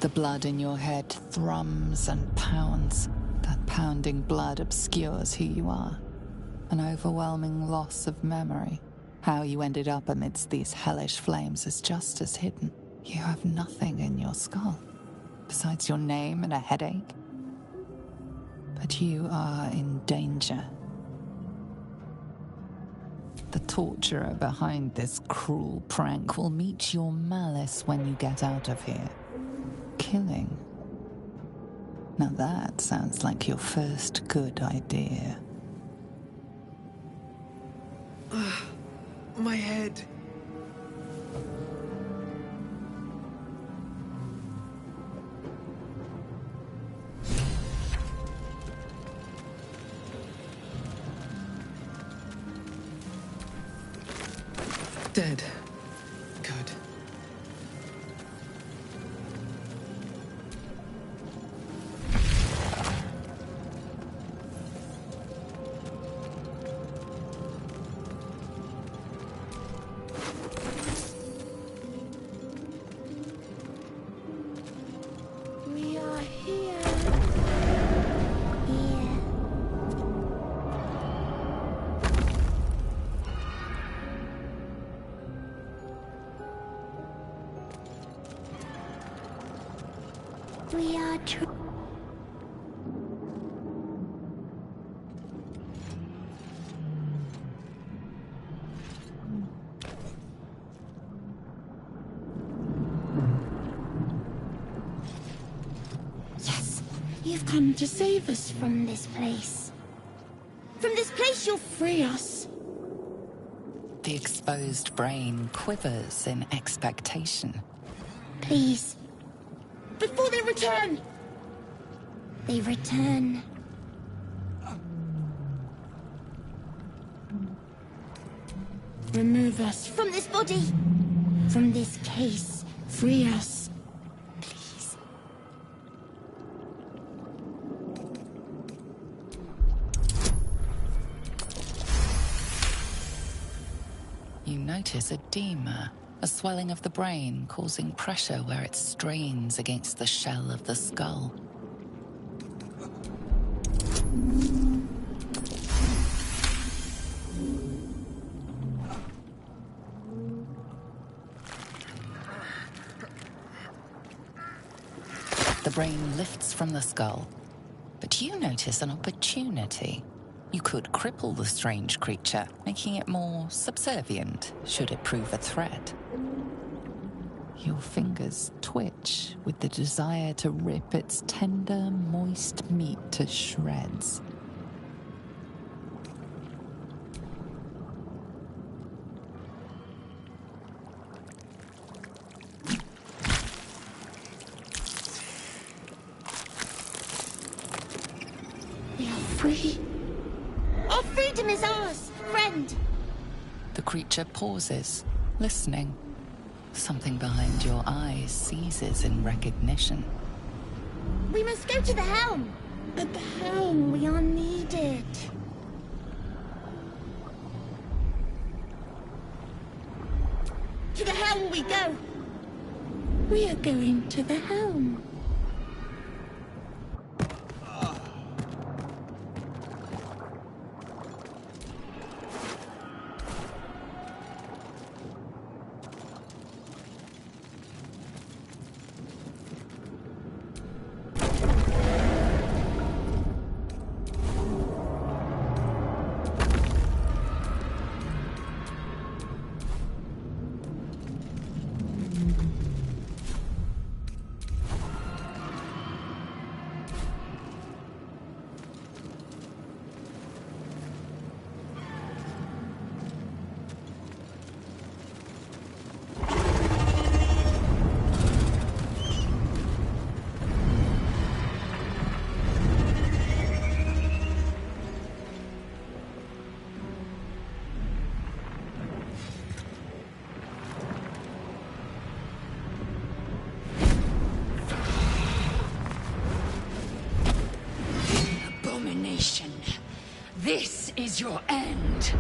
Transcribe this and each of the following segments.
The blood in your head thrums and pounds. That pounding blood obscures who you are. An overwhelming loss of memory. How you ended up amidst these hellish flames is just as hidden. You have nothing in your skull, besides your name and a headache. But you are in danger. The torturer behind this cruel prank will meet your malice when you get out of here. Killing. Now that sounds like your first good idea. My head. Dead. Good. We are here. Here. We are Yes, you've come to save us from this place. From this place you'll free us. The exposed brain quivers in expectation. Please. Before they return! They return. Remove us from this body. From this case. Free us. Please. You notice edema, a swelling of the brain causing pressure where it strains against the shell of the skull. The brain lifts from the skull, but you notice an opportunity. You could cripple the strange creature, making it more subservient, should it prove a threat. Your fingers twitch with the desire to rip its tender, moist meat to shreds. We are free. Our freedom is ours, friend. The creature pauses, listening. Something behind your eyes seizes in recognition. We must go to the helm. At the helm, we are needed. To the helm we go. We are going to the helm. This is your end.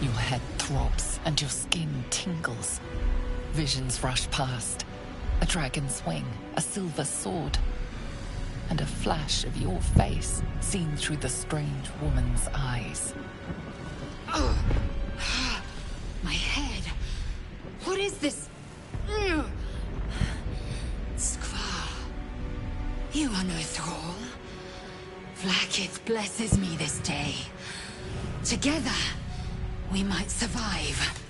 Your head throbs and your skin tingles. Visions rush past. A dragon's wing, a silver sword, and a flash of your face seen through the strange woman's eyes. My head. What is this? Skvar. You are no thrall. Vlaakith blesses me this day. Together, we might survive.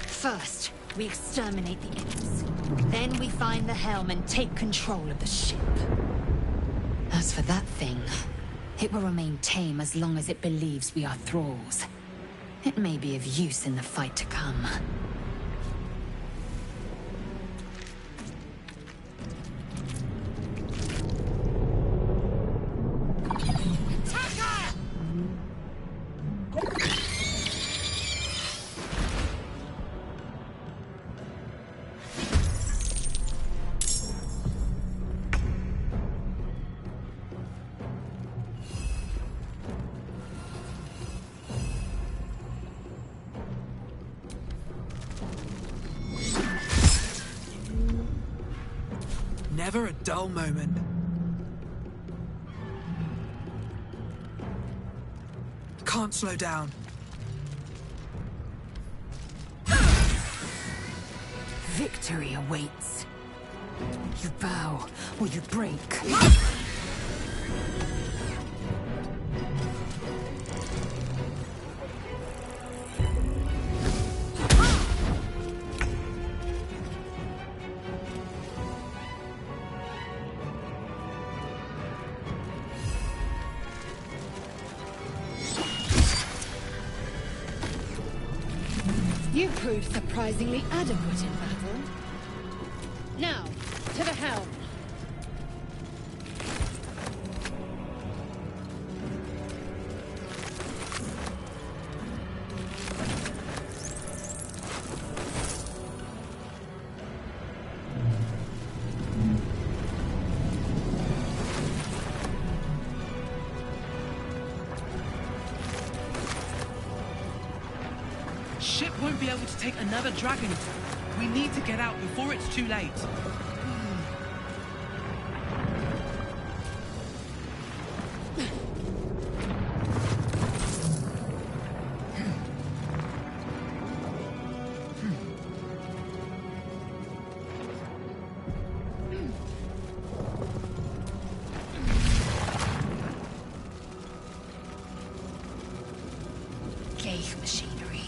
First, we exterminate the imps. Then we find the helm and take control of the ship. As for that thing, it will remain tame as long as it believes we are thralls. It may be of use in the fight to come. Never a dull moment. Can't slow down. Victory awaits. You bow or you break. You proved surprisingly adequate in battle. Now, to the helm. Ship won't be able to take another dragon. We need to get out before it's too late. Gate machinery.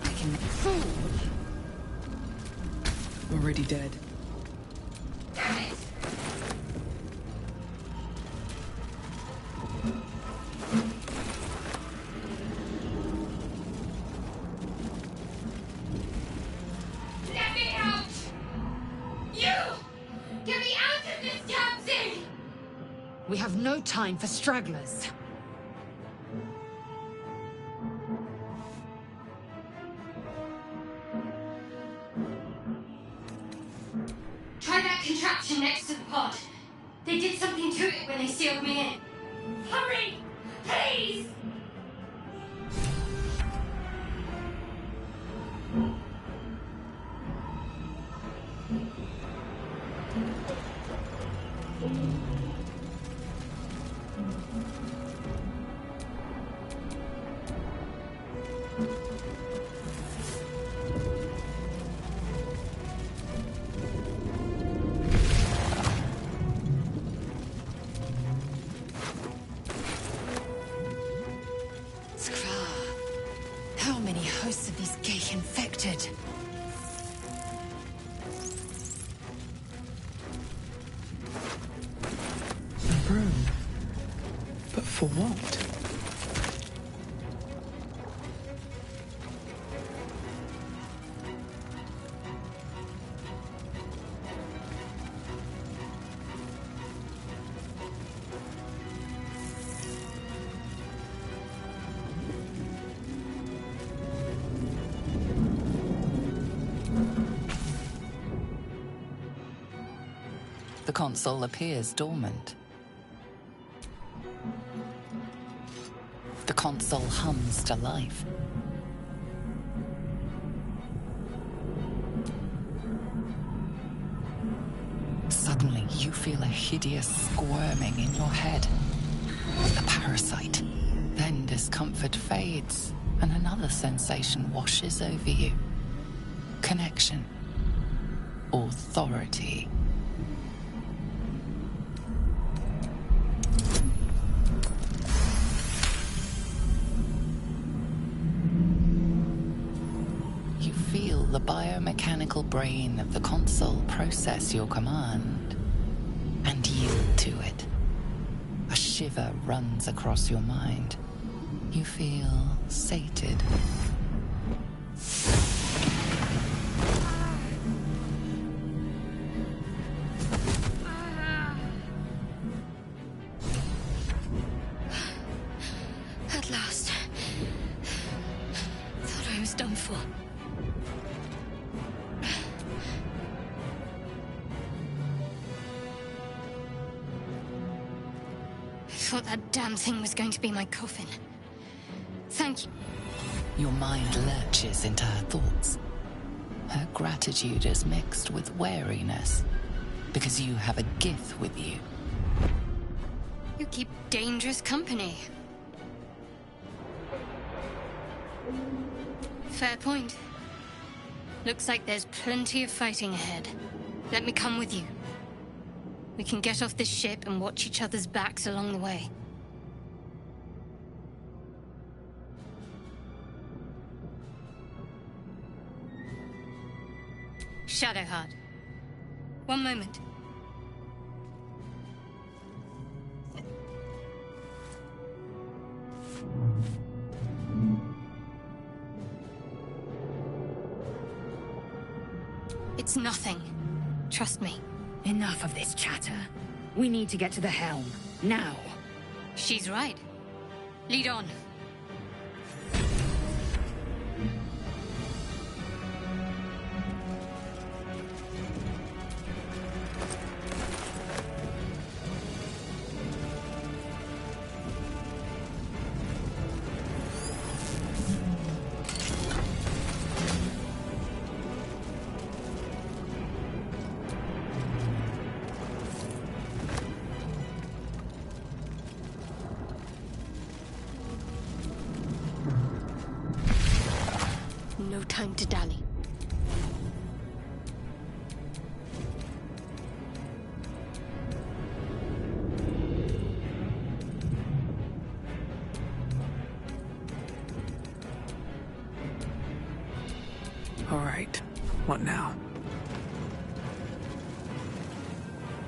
I can make Already dead. Damn it. Let me out! You! Get me out of this damn thing! We have no time for stragglers. Try that contraption next to the pod. They did something to it when they sealed me in. Hurry! Please! How many hosts of these gay infected? A room. But for what? The console appears dormant. The console hums to life. Suddenly, you feel a hideous squirming in your head. A parasite. Then discomfort fades, and another sensation washes over you. Connection. Authority. You feel the biomechanical brain of the console process your command and yield to it. A shiver runs across your mind. You feel sated. At last. Thought I was done for. I thought that damn thing was going to be my coffin. Thank you. Your mind lurches into her thoughts. Her gratitude is mixed with wariness, because you have a gift with you. You keep dangerous company. Fair point. Looks like there's plenty of fighting ahead. Let me come with you. We can get off this ship and watch each other's backs along the way. Shadowheart. One moment. It's nothing. Trust me. Enough of this chatter. We need to get to the helm. Now. She's right. Lead on. No time to dally. All right. What now?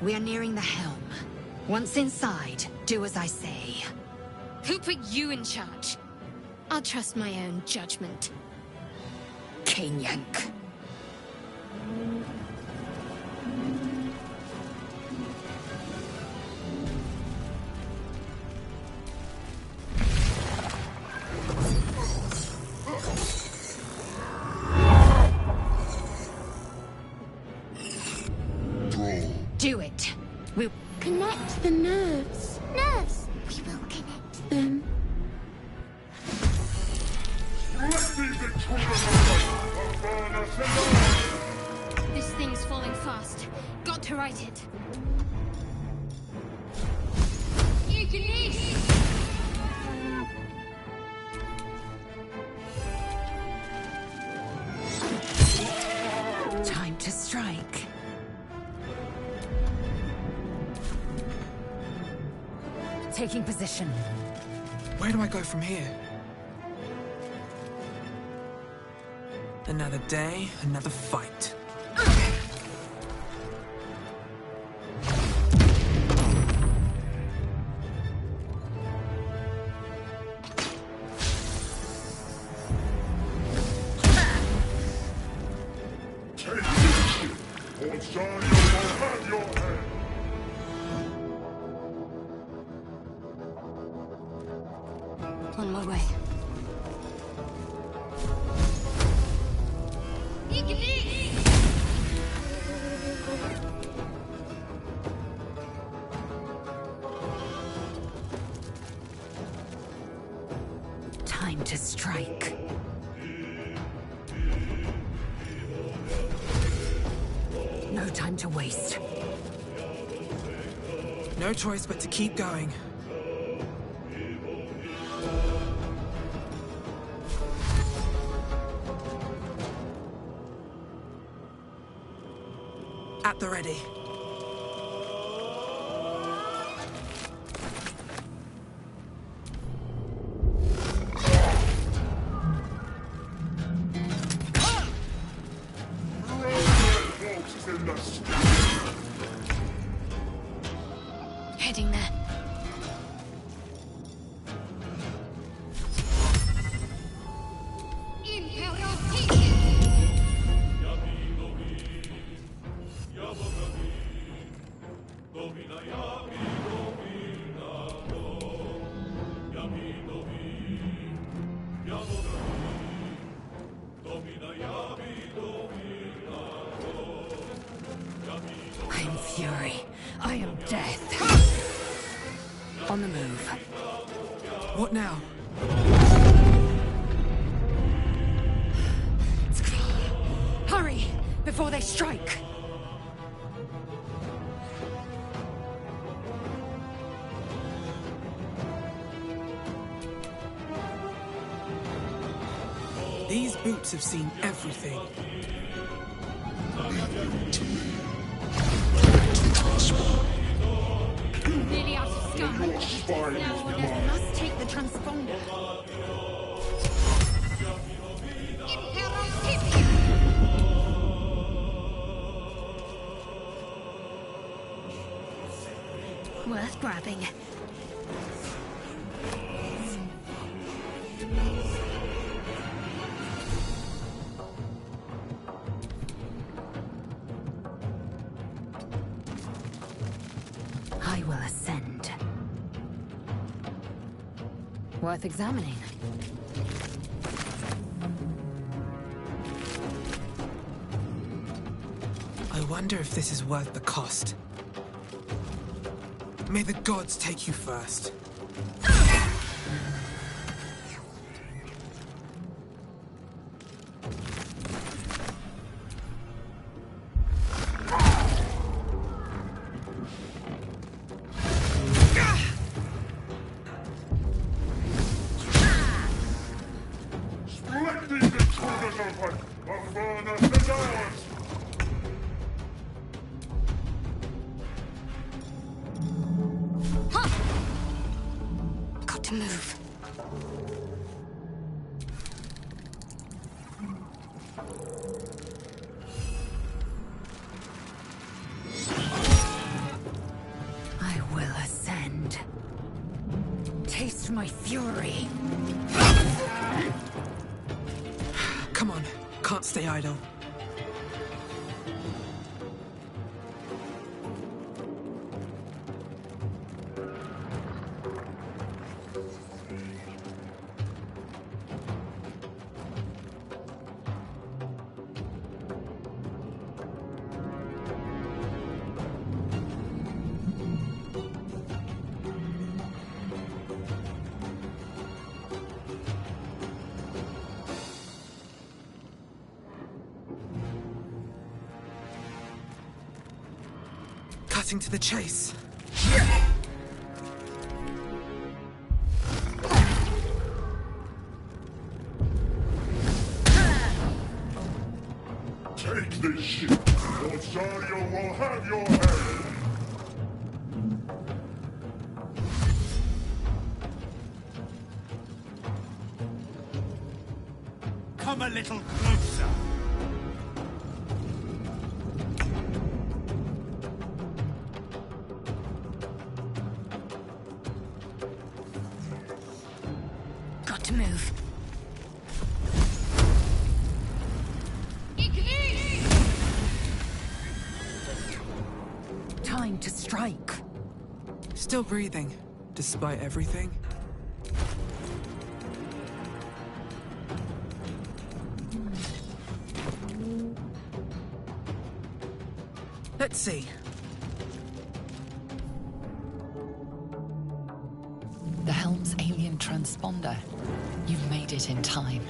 We are nearing the helm. Once inside, do as I say. Who put you in charge? I'll trust my own judgment. Cane yank. Do it. We'll Connect the nerves. Nerves! We will connect them. This thing's falling fast. Got to right it. Time to strike. Taking position. Where do I go from here? Another day, another fight. On my way. to strike. No time to waste. No choice but to keep going. At the ready. Heading there. I am fury. I am death. On the move. What now? Hurry! Before they strike! These boots have seen everything. Nearly out of sky. Now or never. Must take the transponder. Worth grabbing. I will ascend. Worth examining. I wonder if this is worth the cost. May the gods take you first. Got to move. I will ascend. Taste my fury. Come on, can't stay idle. Cutting to the chase. Take this ship, or Zarya will have your head! Come a little closer. Got to move. Time to strike. Still breathing, despite everything. Let's see. The helm's alien transponder. You made it in time.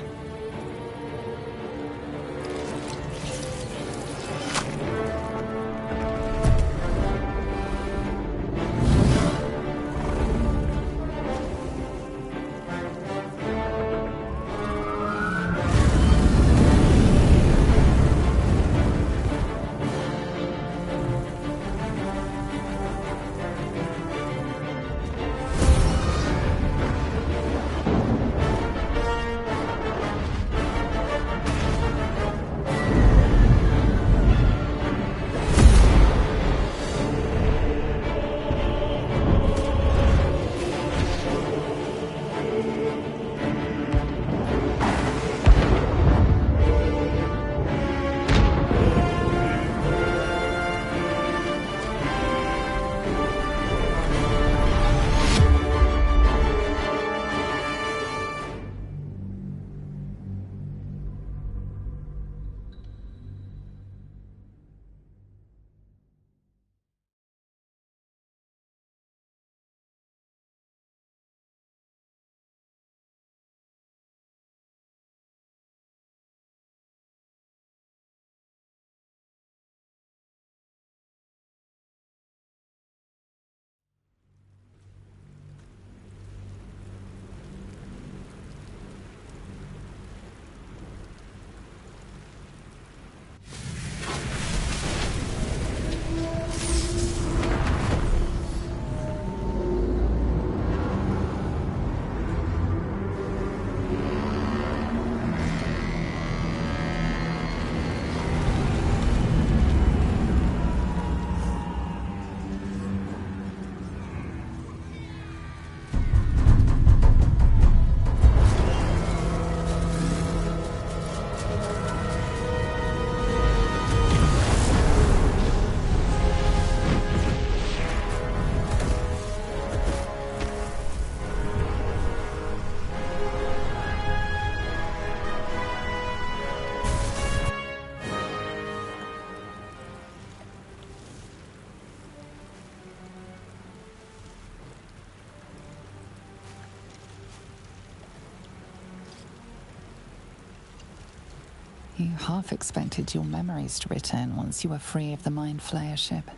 You half expected your memories to return once you were free of the Mind Flayer ship.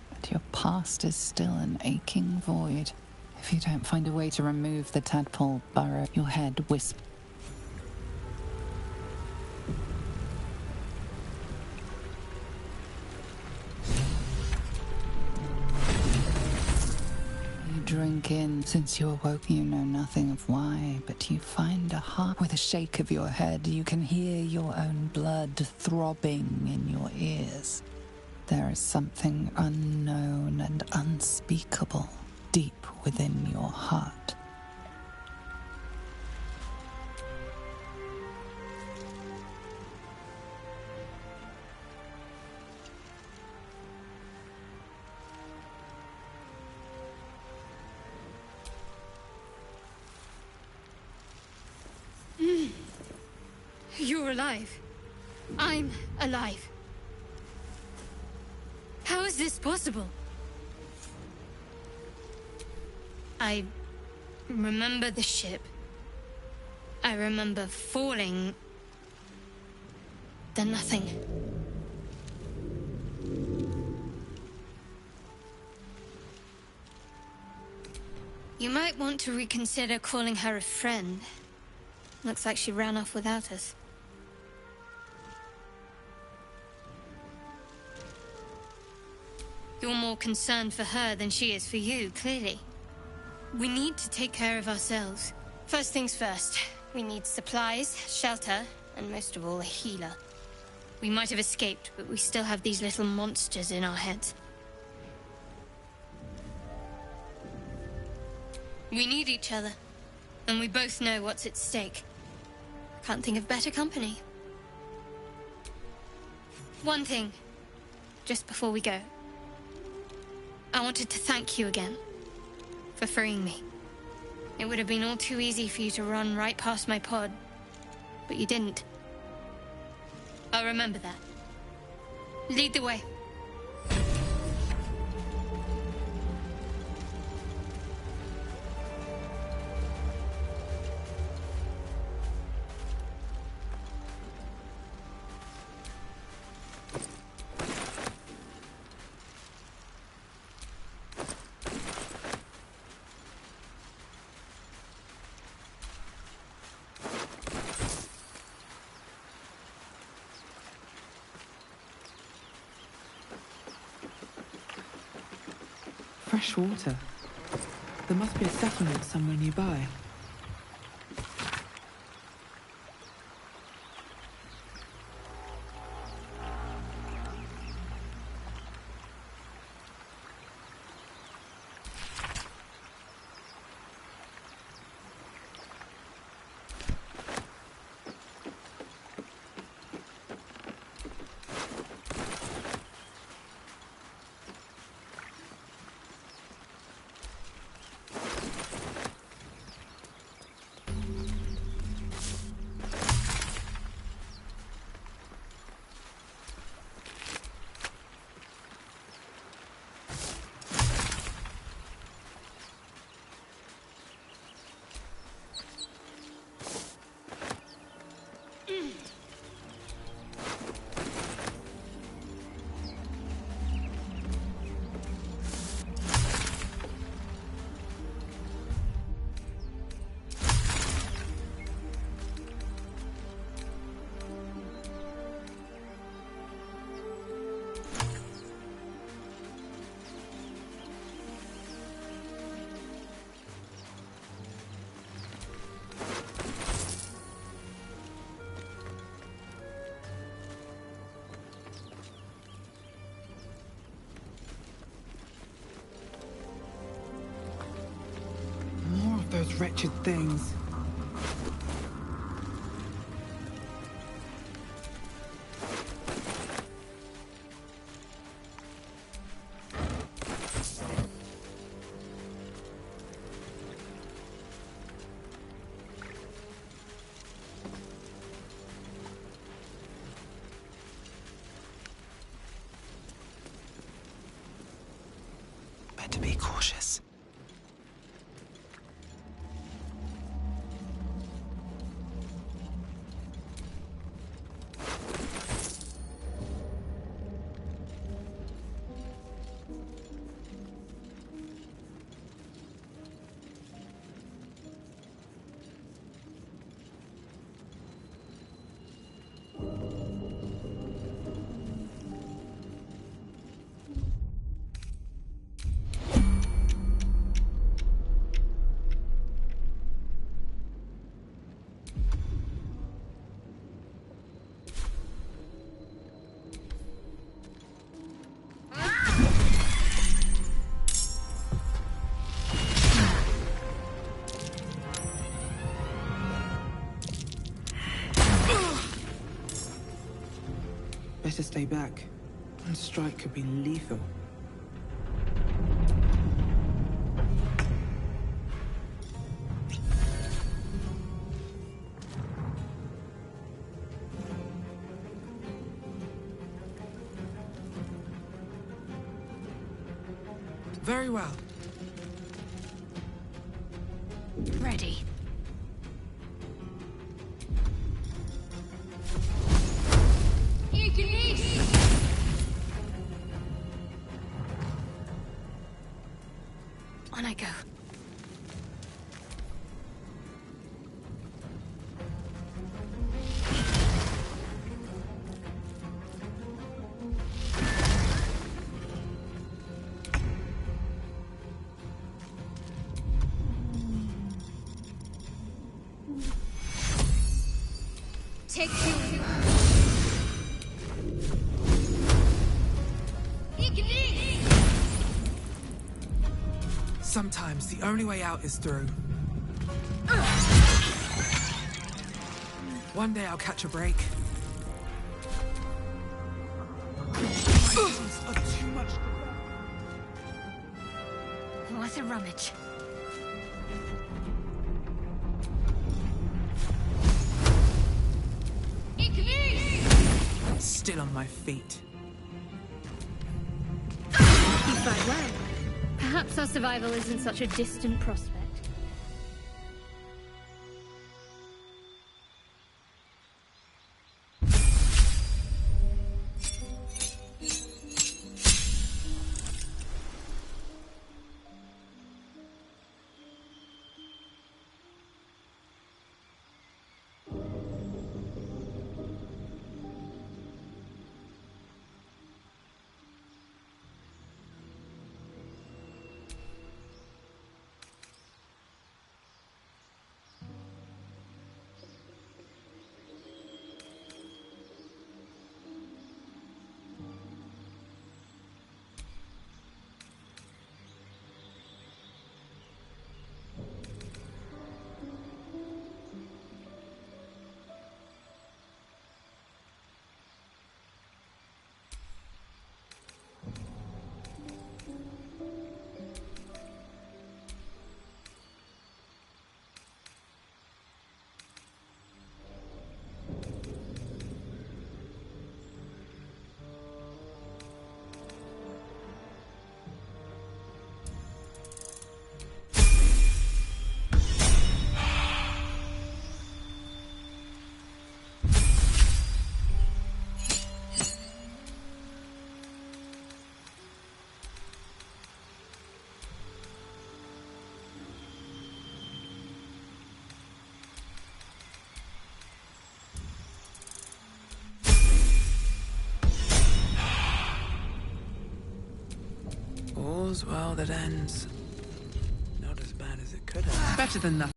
But your past is still an aching void. If you don't find a way to remove the tadpole burrow, your head wisps. Drink in. Since you awoke, you know nothing of why, but you find a heart. With a shake of your head, you can hear your own blood throbbing in your ears. There is something unknown and unspeakable deep within your heart. You're alive. I'm alive. How is this possible? I remember the ship. I remember falling. Then nothing. You might want to reconsider calling her a friend. Looks like she ran off without us. You're more concerned for her than she is for you, clearly. We need to take care of ourselves. First things first, we need supplies, shelter, and most of all, a healer. We might have escaped, but we still have these little monsters in our heads. We need each other, and we both know what's at stake. Can't think of better company. One thing, just before we go. I wanted to thank you again for freeing me. It would have been all too easy for you to run right past my pod, but you didn't. I'll remember that. Lead the way. Fresh water. There must be a settlement somewhere nearby. Those wretched things. Better be cautious. Better stay back. One strike could be lethal. Very well. Ready. On I go. Take two. Sometimes the only way out is through. One day I'll catch a break. What a rummage. Still on my feet. You fight well. Perhaps our survival isn't such a distant prospect. All's well that ends. Not as bad as it could have. Better than nothing.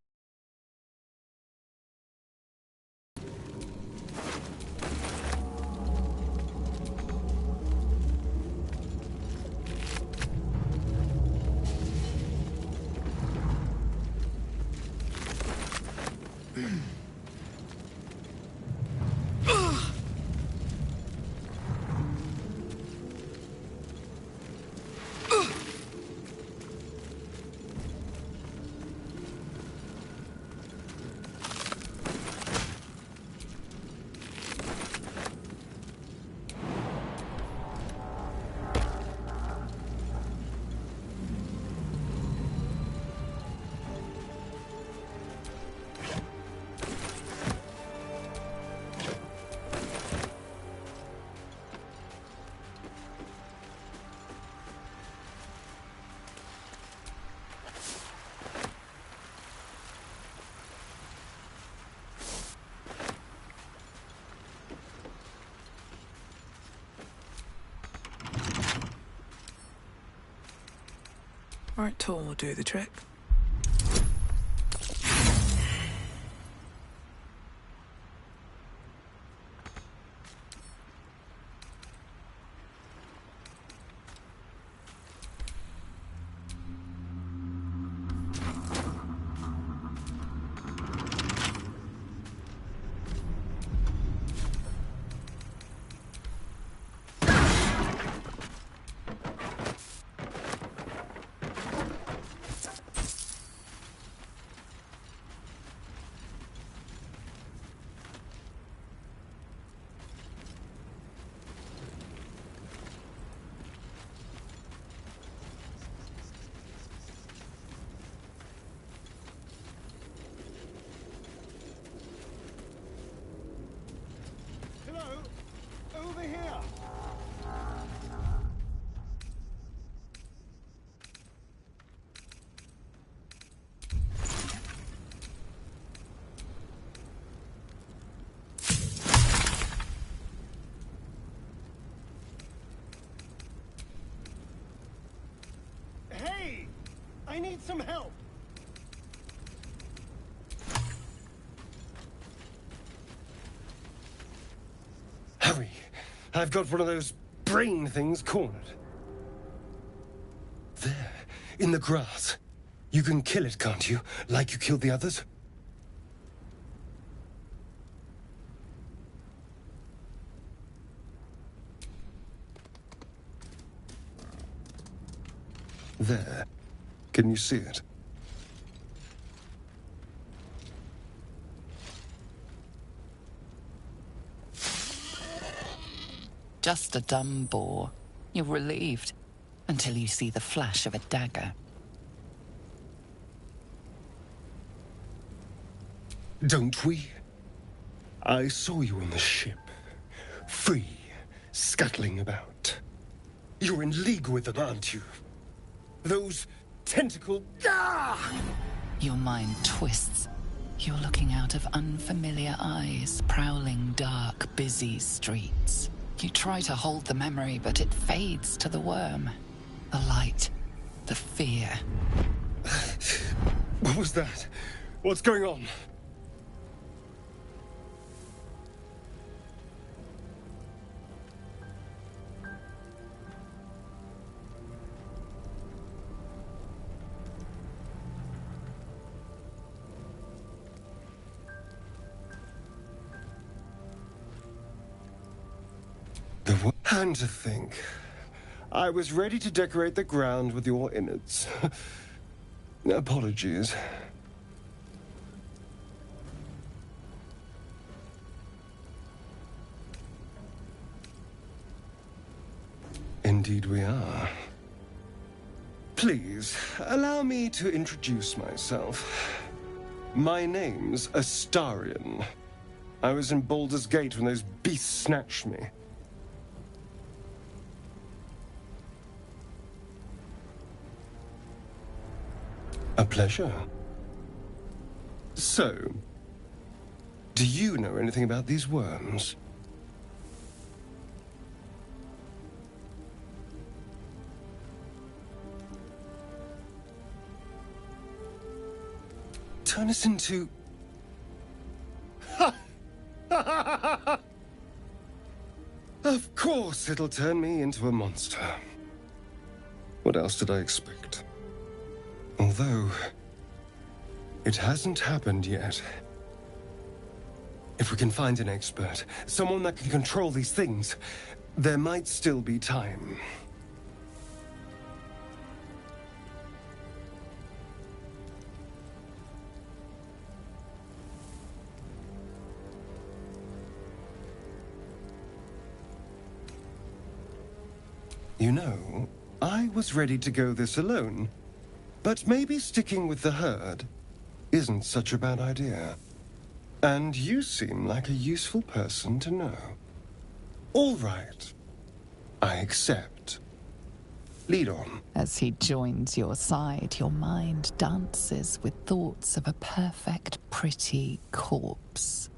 Right tool will do the trick. Over here! Hey! I need some help! Hurry! I've got one of those brain things cornered. There, in the grass. You can kill it, can't you? Like you killed the others? There. Can you see it? Just a dumb boar. You're relieved until you see the flash of a dagger. Don't we? I saw you on the ship. Free, scuttling about. You're in league with them, aren't you? Those tentacle... Ah! Your mind twists. You're looking out of unfamiliar eyes, prowling dark, busy streets. You try to hold the memory, but it fades to the worm. The light, the fear. What was that? What's going on? And to think, I was ready to decorate the ground with your innards. Apologies. Indeed we are. Please, allow me to introduce myself. My name's Astarion. I was in Baldur's Gate when those beasts snatched me. A pleasure. So, do you know anything about these worms? turn us into... Of course it'll turn me into a monster. What else did I expect? Although, it hasn't happened yet. If we can find an expert, someone that can control these things, there might still be time. You know, I was ready to go this alone, but maybe sticking with the herd isn't such a bad idea. And you seem like a useful person to know. All right. I accept. Lead on. As he joins your side, your mind dances with thoughts of a perfect, pretty corpse.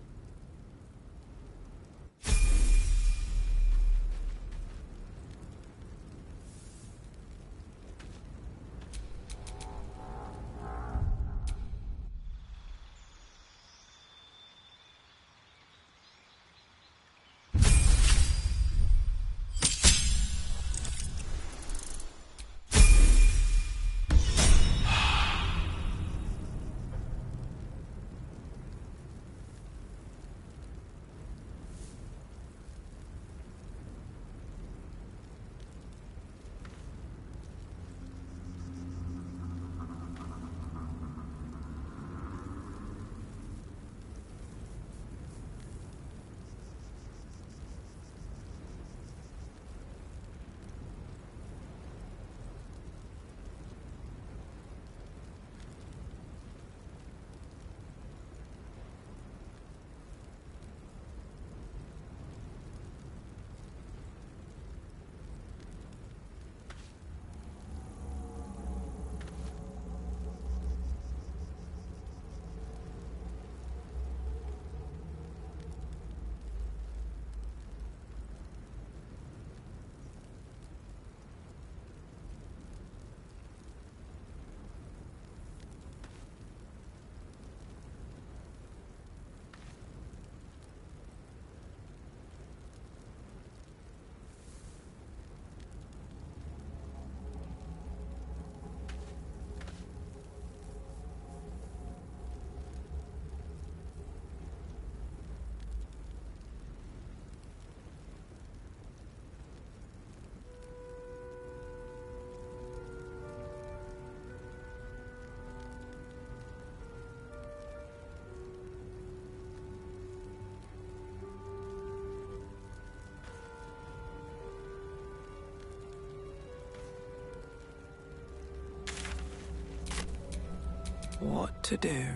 What to do?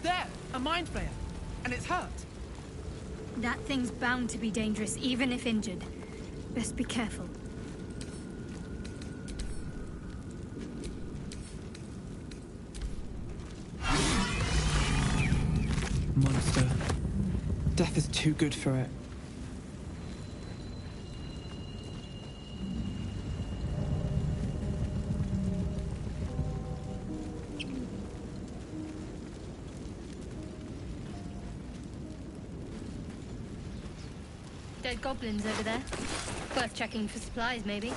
There! A mind flayer! And it's hurt! That thing's bound to be dangerous, even if injured. Best be careful. Monster. Death is too good for it. Dead goblins over there. Worth checking for supplies, maybe.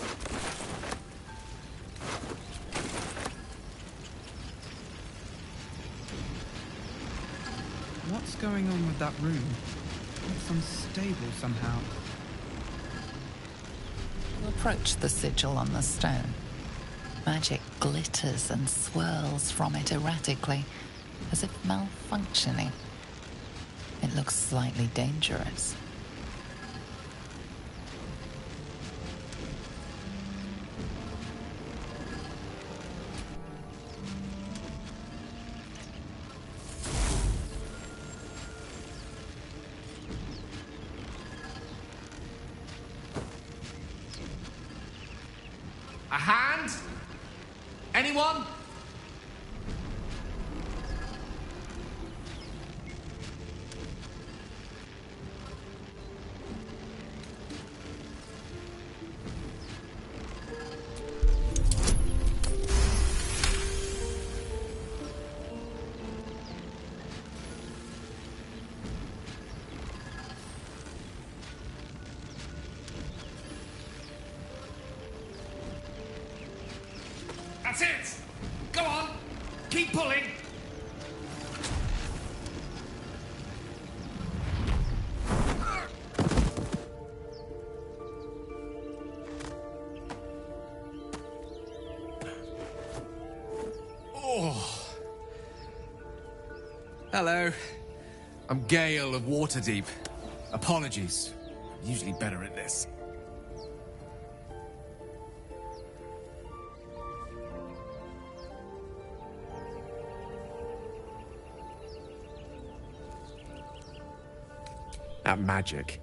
What's going on with that room? It's unstable somehow. You approach the sigil on the stone. Magic glitters and swirls from it erratically, as if malfunctioning. It looks slightly dangerous. A hand? Anyone? That's it! Go on! Keep pulling! Oh. Hello. I'm Gale of Waterdeep. Apologies. Usually better at this. At magic.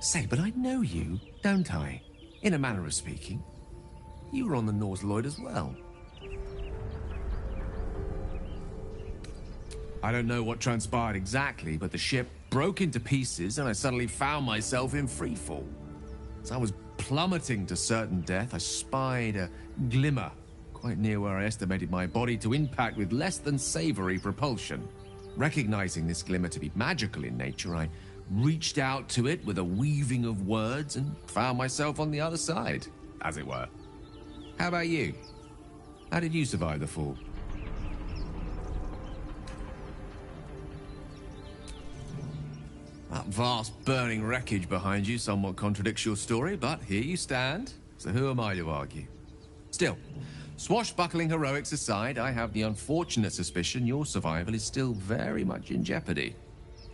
Say, but I know you, don't I? In a manner of speaking. You were on the Norse Lloyd as well. I don't know what transpired exactly, but the ship broke into pieces and I suddenly found myself in freefall. As I was plummeting to certain death, I spied a glimmer quite near where I estimated my body to impact with less than savory propulsion. Recognizing this glimmer to be magical in nature, I reached out to it with a weaving of words and found myself on the other side, as it were. How about you? How did you survive the fall? That vast burning wreckage behind you somewhat contradicts your story, but here you stand, so who am I to argue? Still, swashbuckling heroics aside, I have the unfortunate suspicion your survival is still very much in jeopardy.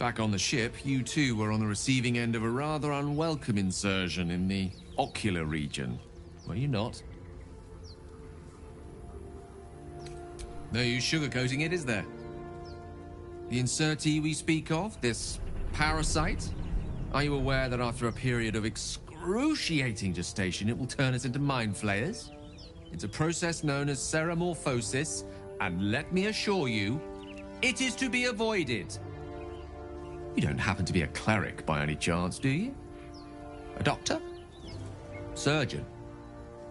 Back on the ship, you too were on the receiving end of a rather unwelcome insertion in the ocular region, were you not? No use sugarcoating it, is there? The insertee we speak of, this parasite, are you aware that after a period of excruciating gestation, it will turn us into mind flayers? It's a process known as ceremorphosis, and let me assure you, it is to be avoided. You don't happen to be a cleric by any chance, do you? A doctor? Surgeon?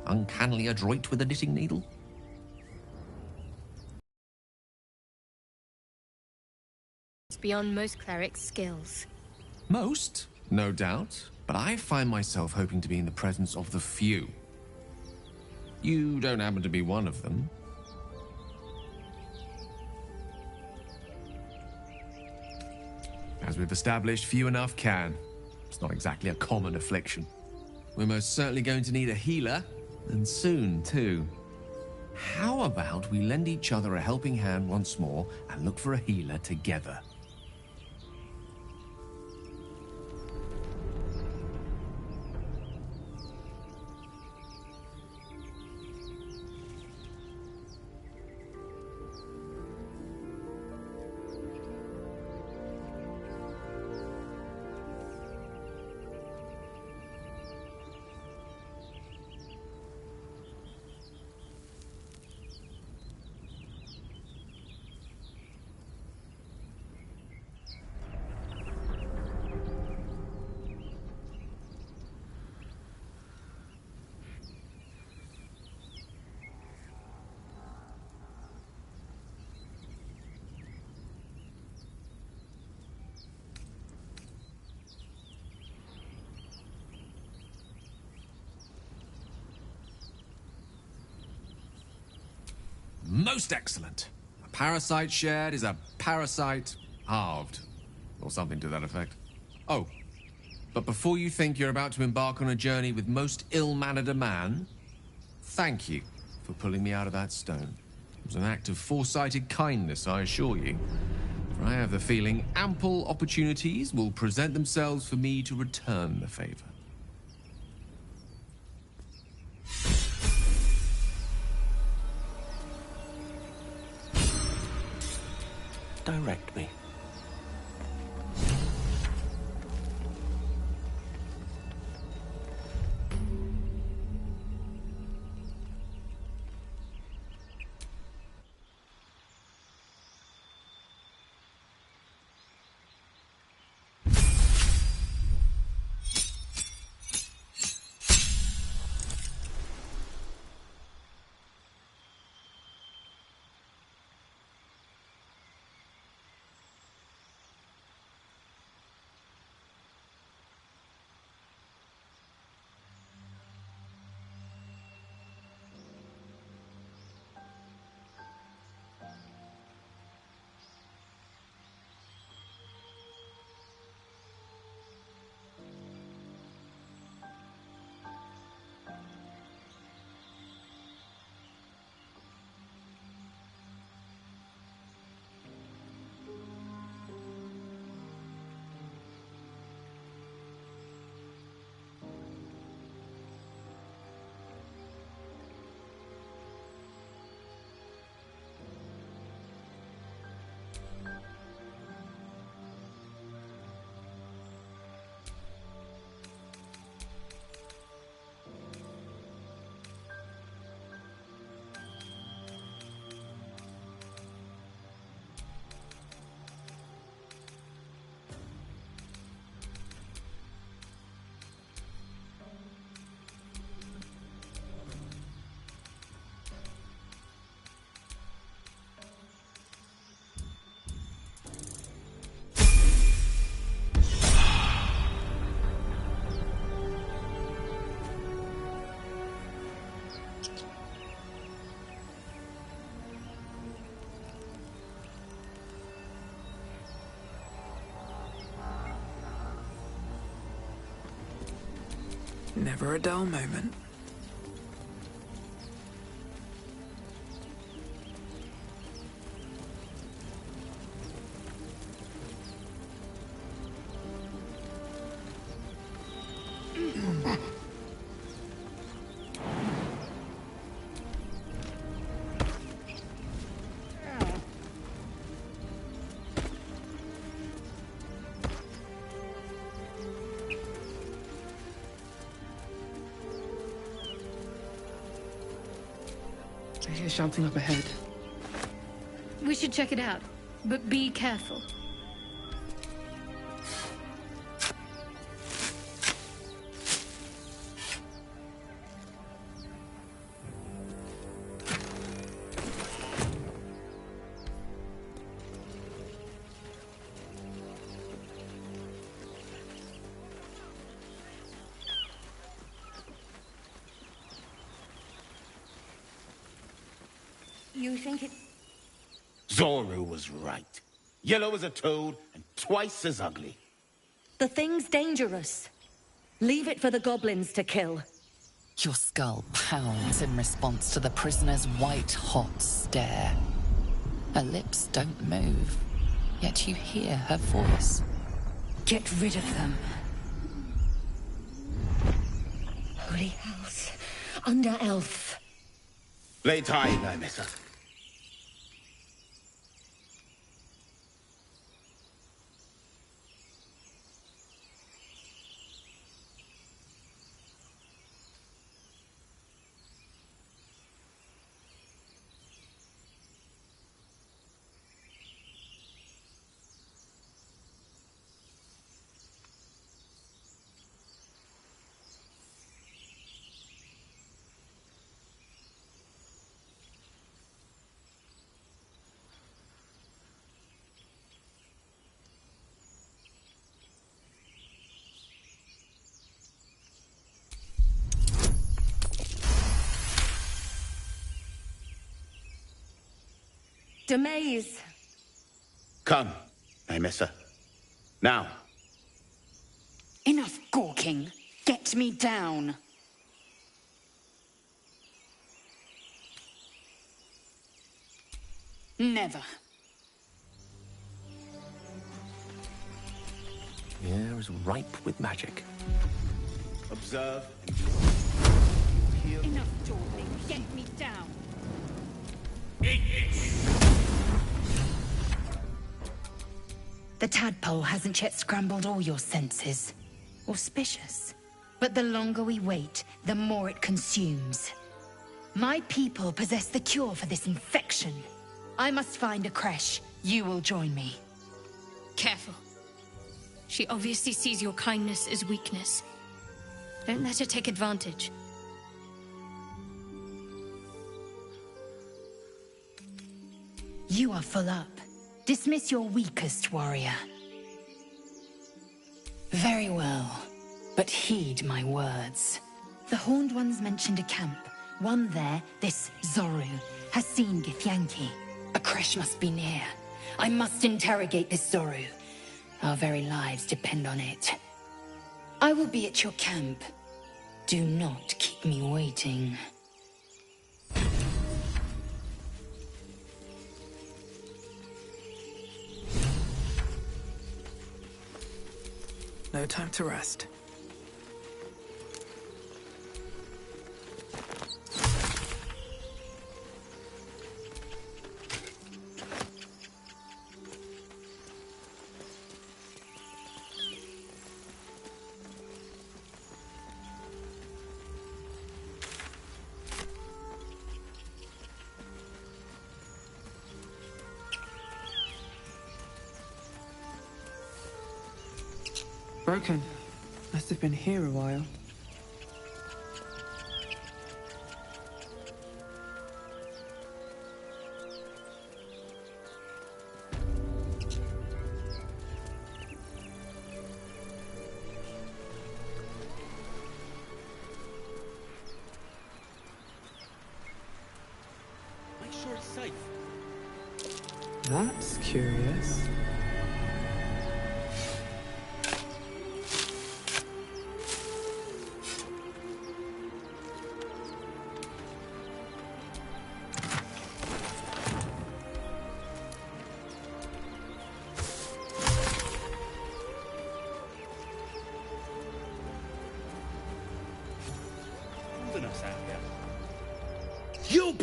Uncannily adroit with a knitting needle? It's beyond most clerics' skills. Most, no doubt, but I find myself hoping to be in the presence of the few. You don't happen to be one of them. As we've established, few enough can. It's not exactly a common affliction. We're most certainly going to need a healer, and soon, too. How about we lend each other a helping hand once more and look for a healer together? Most excellent. A parasite shared is a parasite halved. Or something to that effect. Oh, but before you think you're about to embark on a journey with most ill-mannered a man, thank you for pulling me out of that stone. It was an act of foresighted kindness, I assure you. For I have the feeling ample opportunities will present themselves for me to return the favor. Direct me. Never a dull moment. I hear shouting up ahead. We should check it out, but be careful. You think it... Zoru was right. Yellow as a toad and twice as ugly. The thing's dangerous. Leave it for the goblins to kill. Your skull pounds in response to the prisoner's white-hot stare. Her lips don't move, yet you hear her voice. Get rid of them. Holy house. Under elf. Lay tight, Nymissa. Demaze. Come, Nymissa. Now. Enough gawking. Get me down. Never. The air is ripe with magic. Observe. Enough dawdling. Get me down. The tadpole hasn't yet scrambled all your senses. Auspicious. But the longer we wait, the more it consumes. My people possess the cure for this infection. I must find a creche. You will join me. Careful. She obviously sees your kindness as weakness. Don't let her take advantage. You are full up. Dismiss your weakest warrior. Very well, but heed my words. The Horned Ones mentioned a camp. One there, this Zoru, has seen Githyanki. A creche must be near. I must interrogate this Zoru. Our very lives depend on it. I will be at your camp. Do not keep me waiting. No time to rest. Broken. Must have been here a while. Make sure it's safe. That's curious.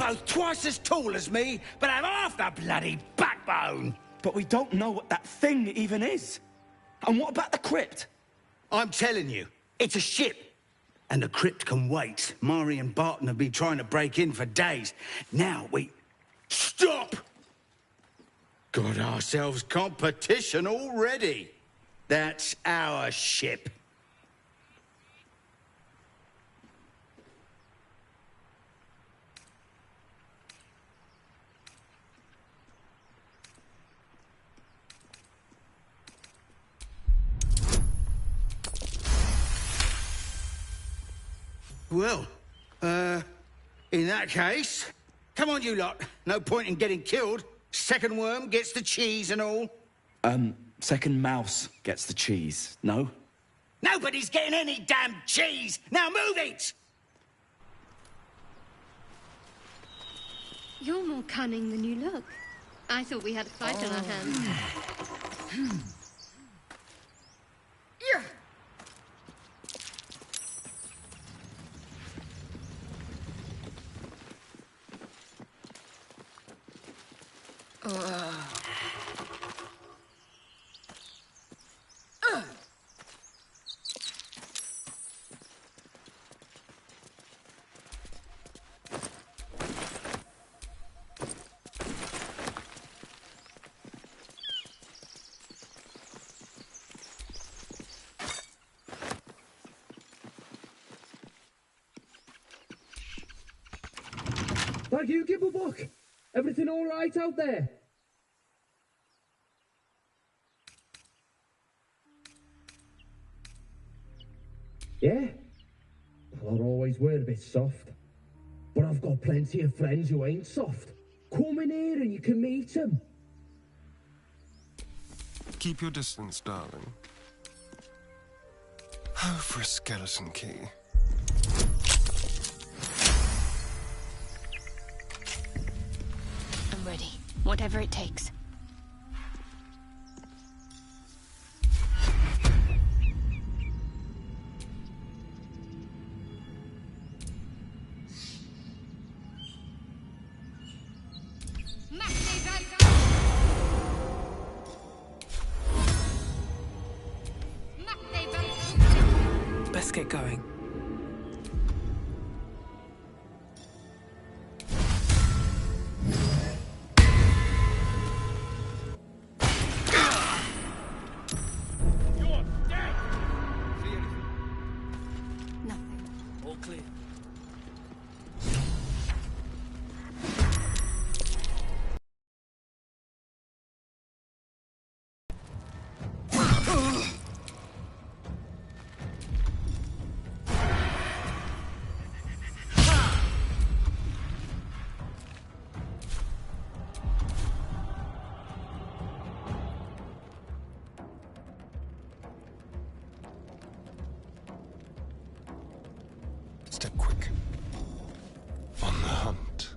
both twice as tall as me, but have half the bloody backbone. But we don't know what that thing even is. And what about the crypt? I'm telling you, it's a ship. And the crypt can wait. Mari and Barton have been trying to break in for days. Now we... Stop! Got ourselves competition already. That's our ship. Well, in that case, come on, you lot. No point in getting killed. Second worm gets the cheese and all. Second mouse gets the cheese, no? Nobody's getting any damn cheese! Now move it! You're more cunning than you look. I thought we had a fight on our hands. Thank you, Gibblebuck. Everything all right out there? Yeah? Well, I always were a bit soft. But I've got plenty of friends who ain't soft. Come in here and you can meet them. Keep your distance, darling. Oh, for a skeleton key. I'm ready. Whatever it takes. Let's get going. All clear. Step quick. On the hunt.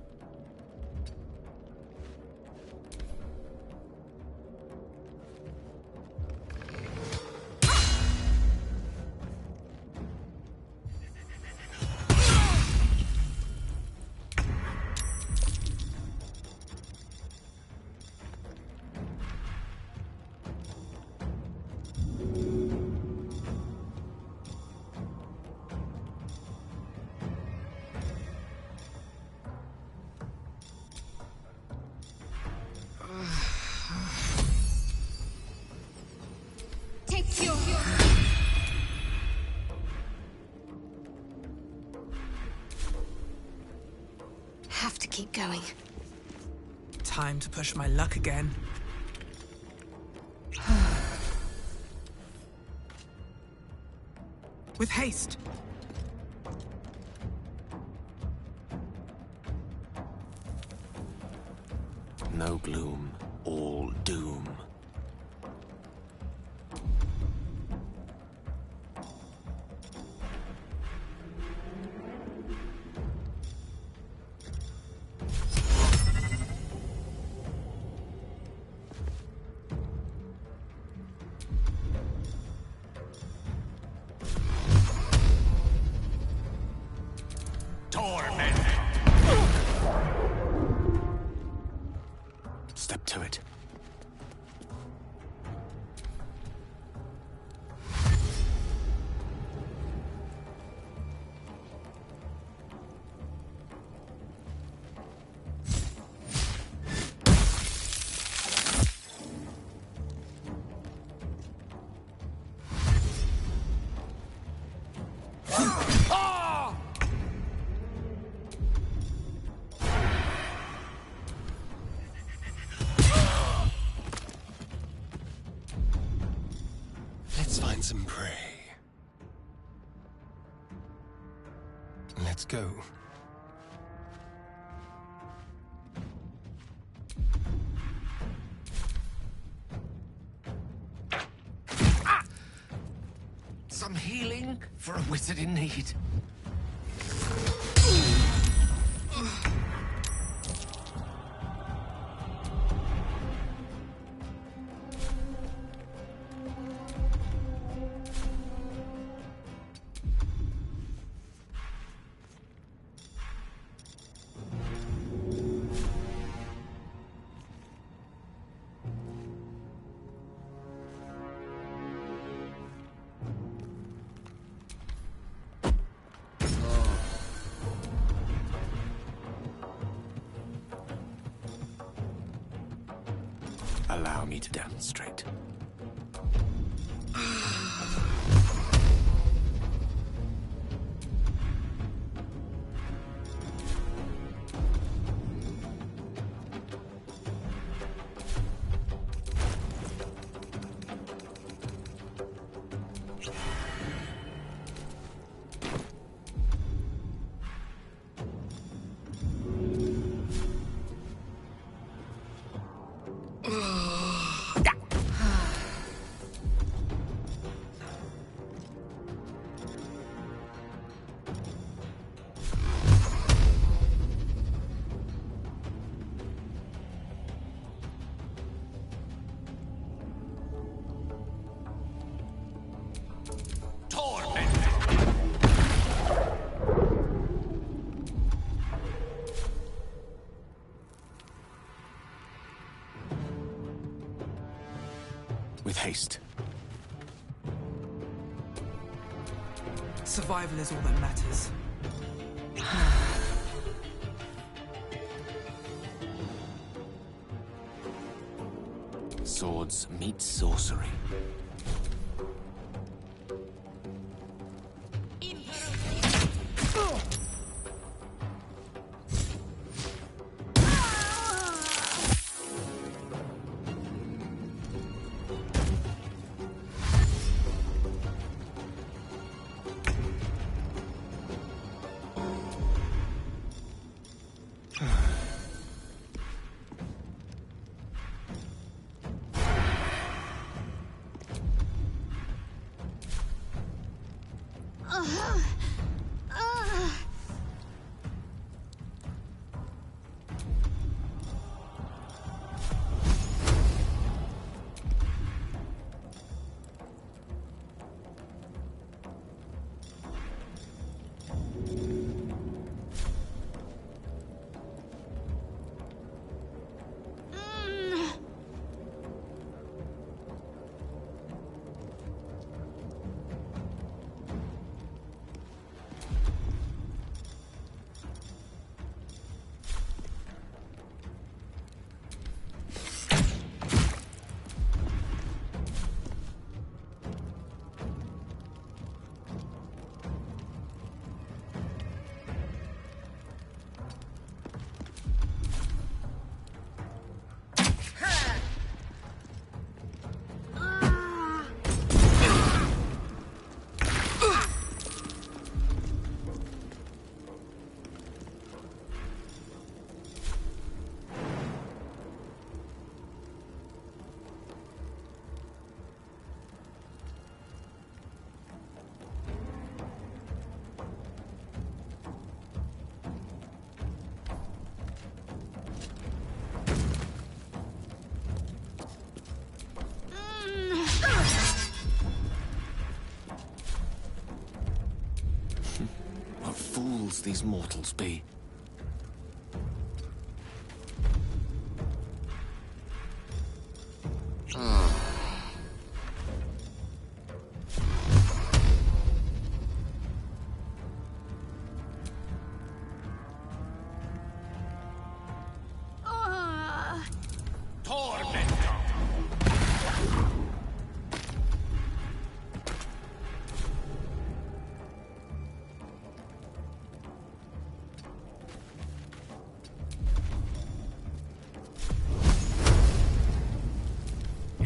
Take your... Have to keep going. Time to push my luck again. With haste. No gloom, all doom. Torment. Step to it. Let's find some prey. Let's go. Some healing for a wizard in need. Allow me to demonstrate. With haste. Survival is all that matters. Swords meet sorcery. These mortals be.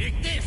Take this!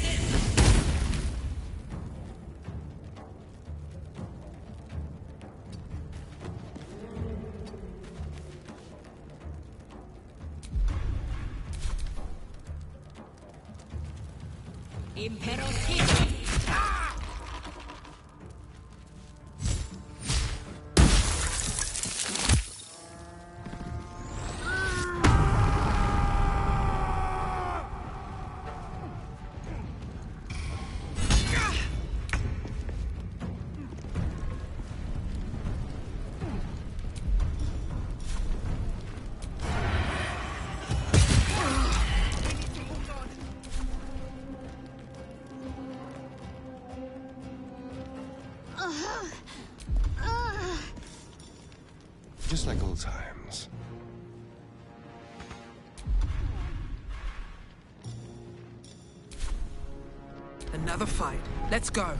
Just like old times. Another fight. Let's go.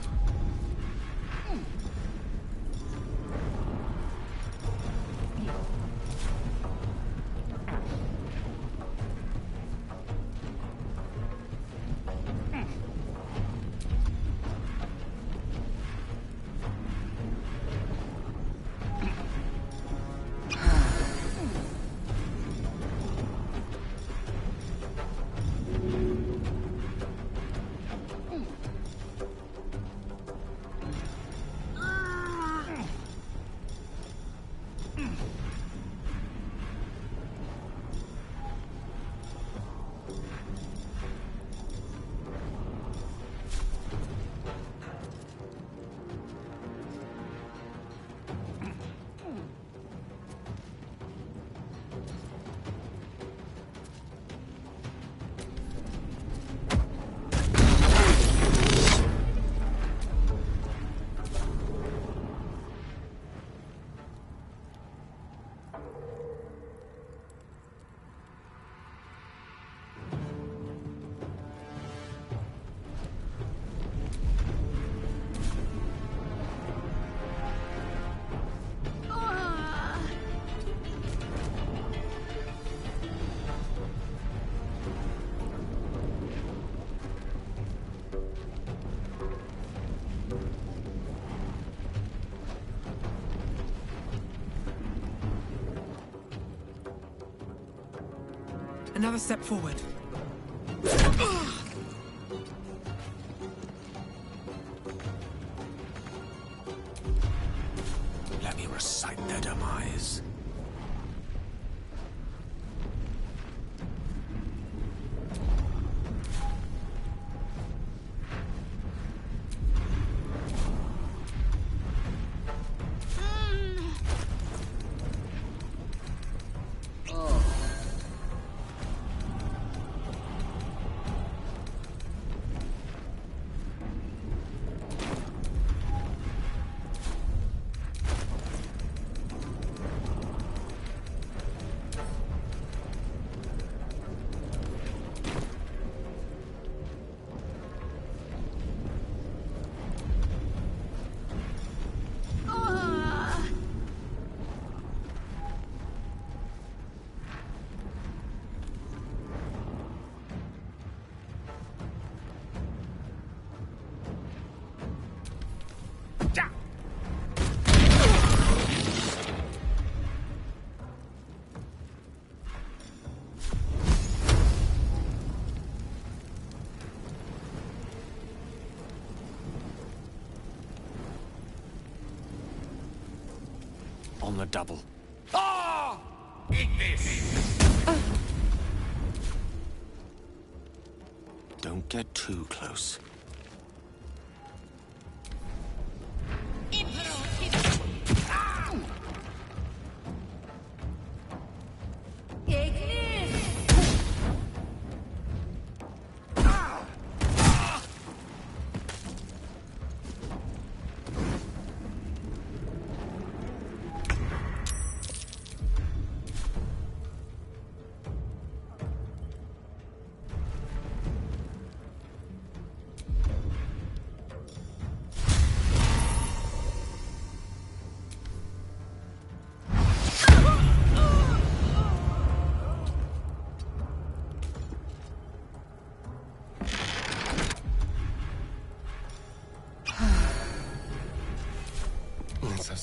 Another step forward. Let me recite their demise. On the double. Ah! Eat this! Don't get too close.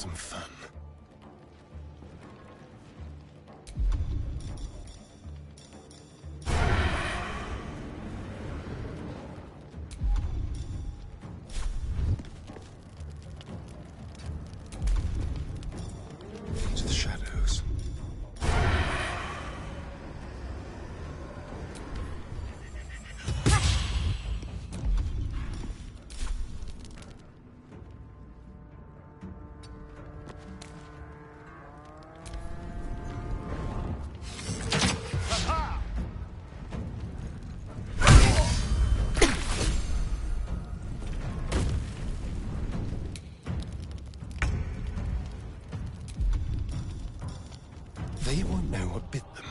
some fun. To the shadows. They won't know what bit them.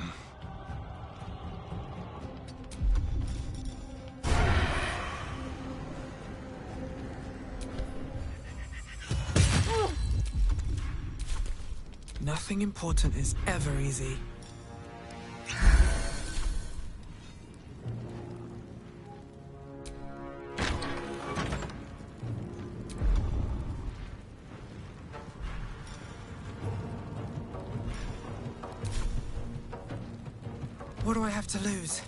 Nothing important is ever easy. What do I have to lose?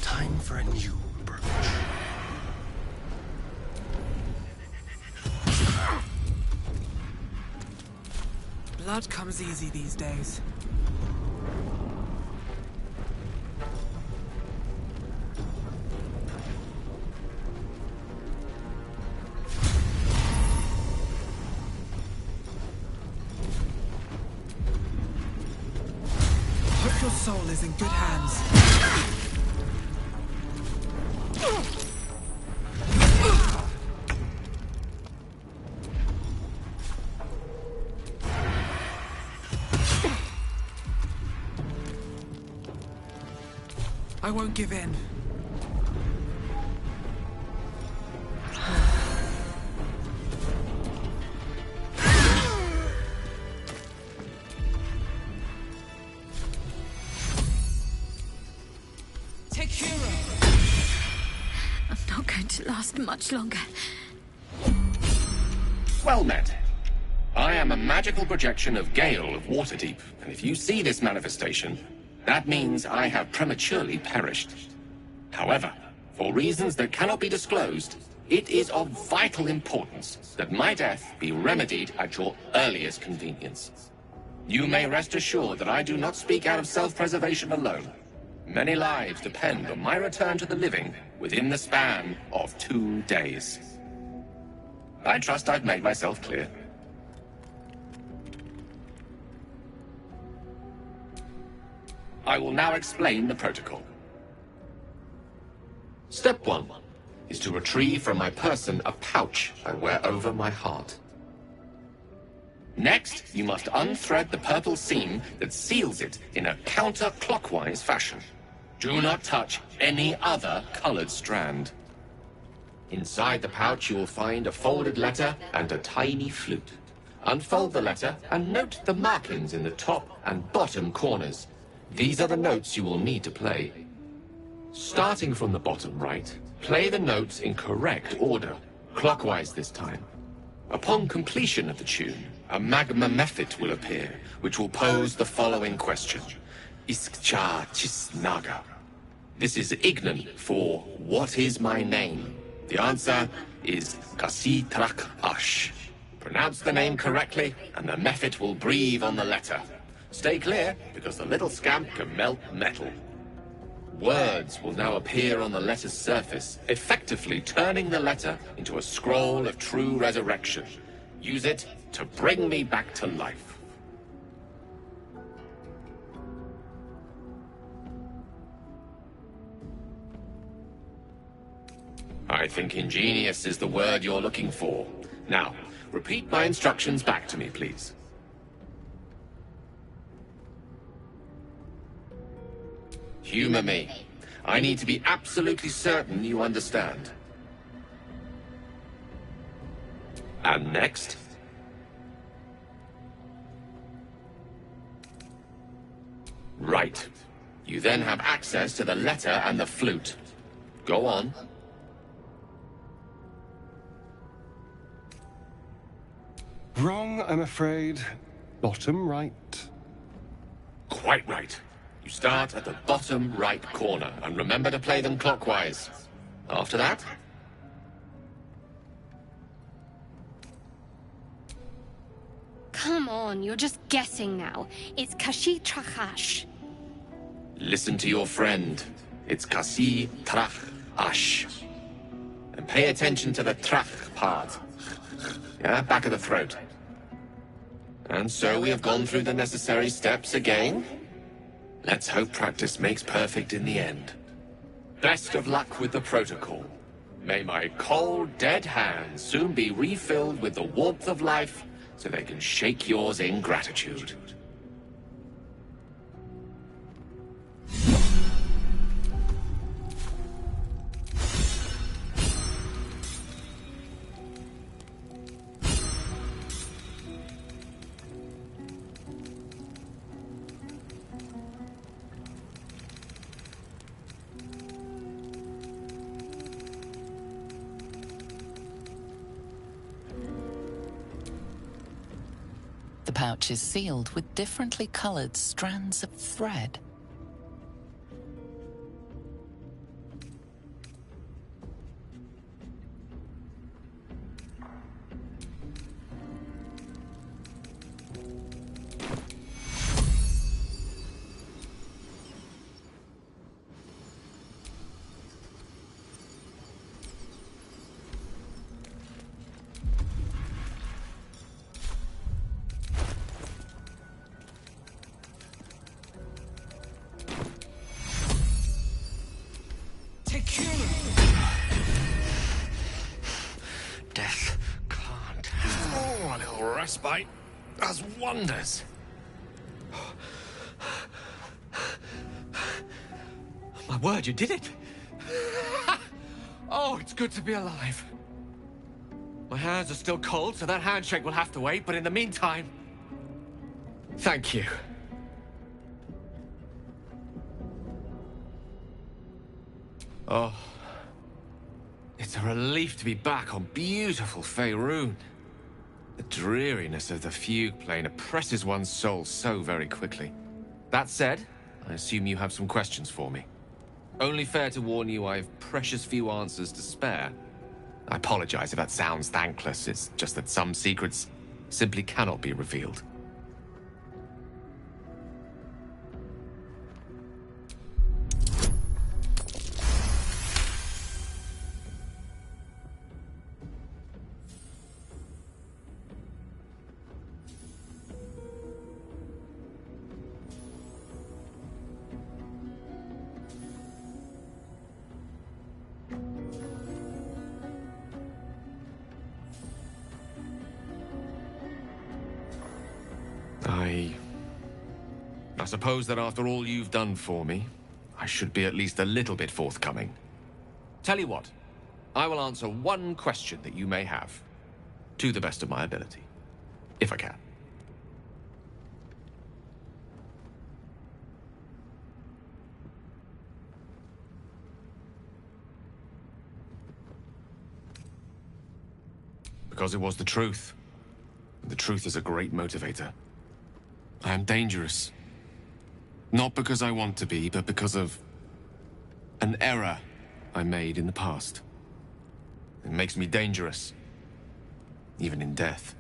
Time for a new approach. Blood comes easy these days. Hope your soul is in good hands. I won't give in. Take hero. I'm not going to last much longer. Well met. I am a magical projection of Gale of Waterdeep, and if you see this manifestation, that means I have prematurely perished. However, for reasons that cannot be disclosed, it is of vital importance that my death be remedied at your earliest convenience. You may rest assured that I do not speak out of self-preservation alone. Many lives depend on my return to the living within the span of 2 days. I trust I've made myself clear. I will now explain the protocol. Step 1 is to retrieve from my person a pouch I wear over my heart. Next, you must unthread the purple seam that seals it in a counterclockwise fashion. Do not touch any other colored strand. Inside the pouch, you will find a folded letter and a tiny flute. Unfold the letter and note the markings in the top and bottom corners. These are the notes you will need to play. Starting from the bottom right, play the notes in correct order, clockwise this time. Upon completion of the tune, a magma mephit will appear, which will pose the following question. Iskcha Chisnaga. This is Ignan for what is my name? The answer is Kasitrak Ash. Pronounce the name correctly, and the mephit will breathe on the letter. Stay clear, because the little scamp can melt metal. Words will now appear on the letter's surface, effectively turning the letter into a scroll of true resurrection. Use it to bring me back to life. I think ingenious is the word you're looking for. Now, repeat my instructions back to me, please. Humor me. I need to be absolutely certain you understand. And next? Right. You then have access to the letter and the flute. Go on. Wrong, I'm afraid. Bottom right. Quite right. You start at the bottom right corner, and remember to play them clockwise. After that? Come on, you're just guessing now. It's Kashi Trachash. Listen to your friend. It's Kasi Trach Ash. And pay attention to the Trach part. Yeah, back of the throat. And so we have gone through the necessary steps again. Let's hope practice makes perfect in the end. Best of luck with the protocol. May my cold, dead hands soon be refilled with the warmth of life so they can shake yours in gratitude. The pouch is sealed with differently colored strands of thread. Death can't have. Oh, a little respite does wonders. My word, you did it! Oh, it's good to be alive. My hands are still cold, so that handshake will have to wait, but in the meantime, thank you. Oh, it's a relief to be back on beautiful Faerun. The dreariness of the fugue plane oppresses one's soul so very quickly. That said, I assume you have some questions for me. Only fair to warn you I've precious few answers to spare. I apologize if that sounds thankless, it's just that some secrets simply cannot be revealed. I suppose that after all you've done for me, I should be at least a little bit forthcoming. Tell you what, I will answer one question that you may have, to the best of my ability, if I can. Because it was the truth. The truth is a great motivator. I am dangerous. Not because I want to be, but because of an error I made in the past. It makes me dangerous, even in death.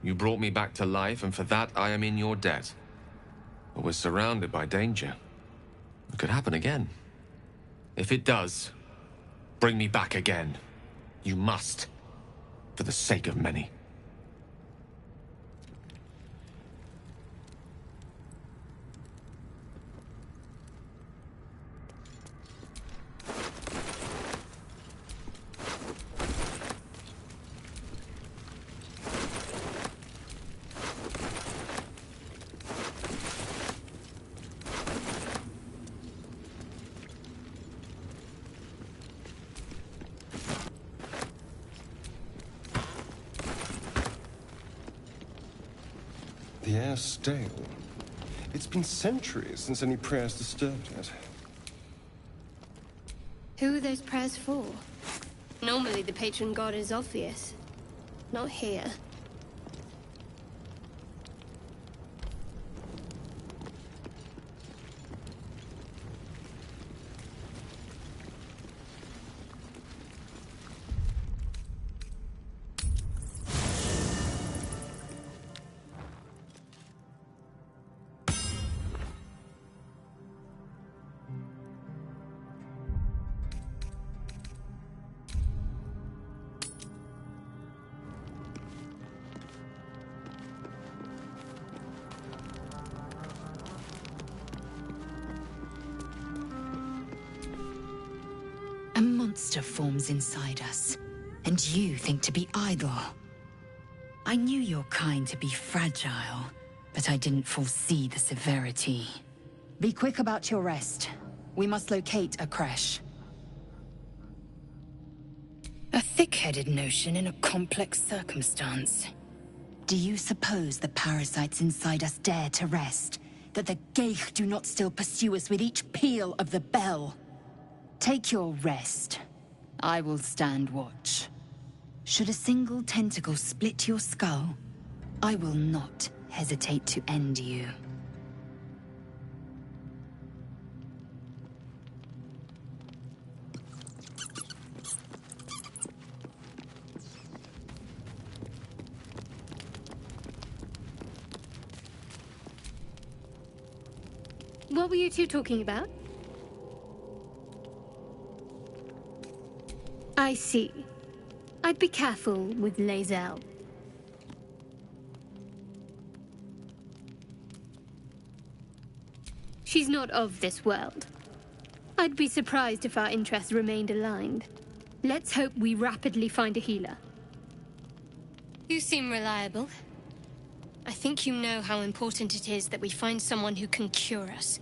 You brought me back to life, and for that I am in your debt. But we're surrounded by danger. It could happen again. If it does, bring me back again. You must, for the sake of many. The air's stale. It's been centuries since any prayers disturbed it. Who are those prayers for? Normally the patron god is obvious. Not here. A monster forms inside us, and you think to be idle. I knew your kind to be fragile, but I didn't foresee the severity. Be quick about your rest. We must locate a creche. A thick-headed notion in a complex circumstance. Do you suppose the parasites inside us dare to rest? That the Geich do not still pursue us with each peal of the bell? Take your rest. I will stand watch. Should a single tentacle split your skull, I will not hesitate to end you. What were you two talking about? I see. I'd be careful with Lae'zel. She's not of this world. I'd be surprised if our interests remained aligned. Let's hope we rapidly find a healer. You seem reliable. I think you know how important it is that we find someone who can cure us.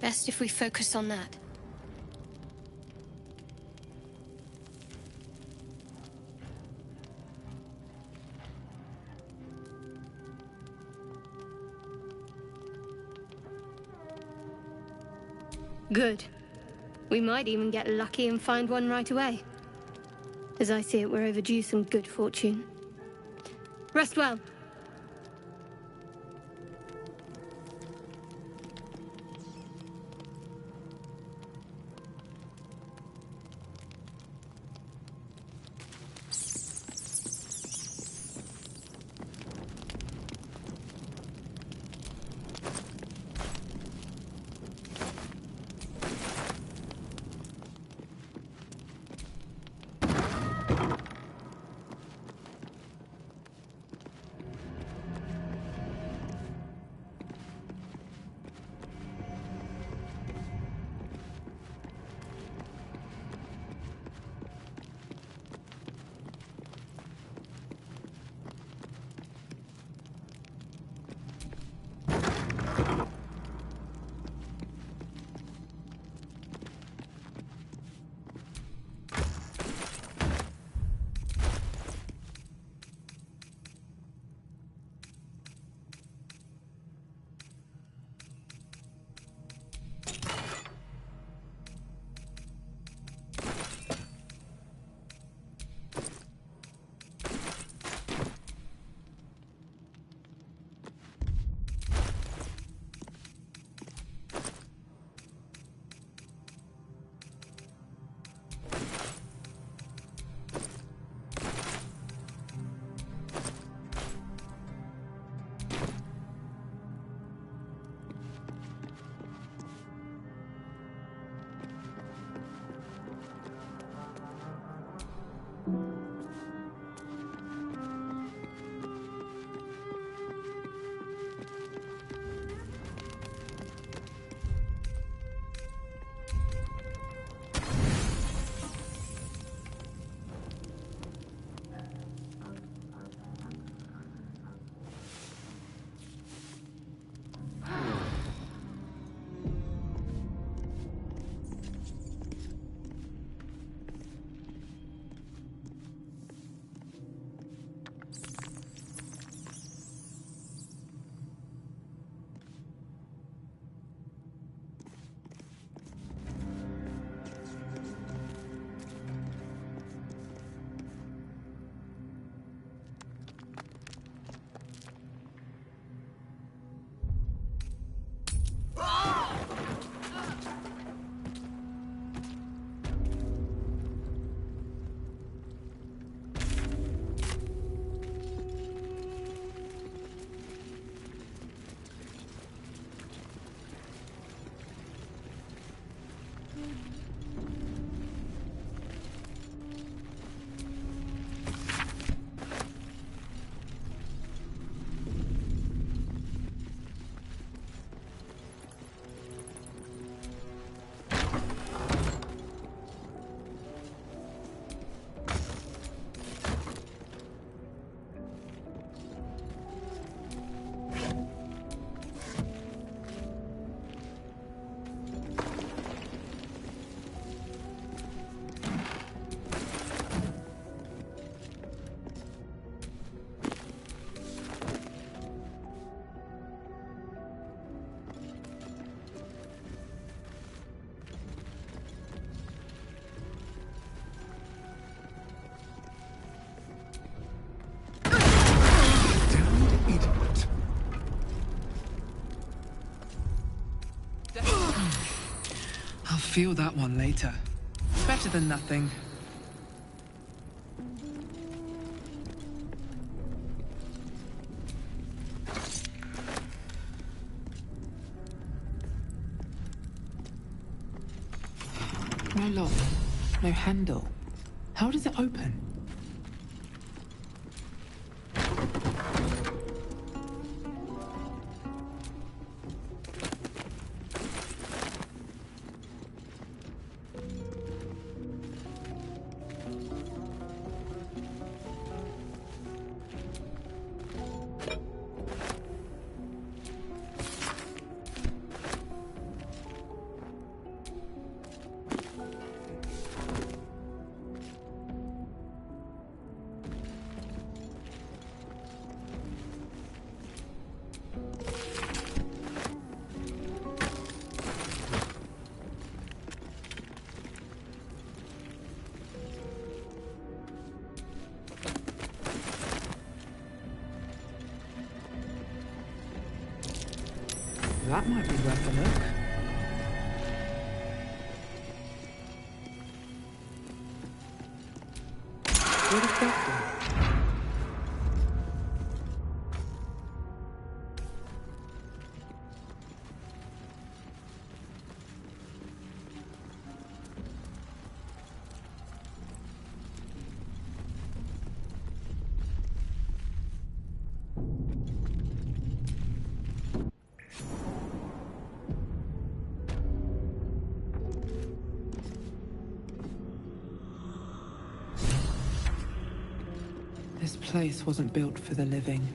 Best if we focus on that. Good. We might even get lucky and find one right away. As I see it, we're overdue some good fortune. Rest well. I'll feel that one later. Better than nothing. No lock, no handle. How does it open? That might be worth a look. Where did that go? This place wasn't built for the living.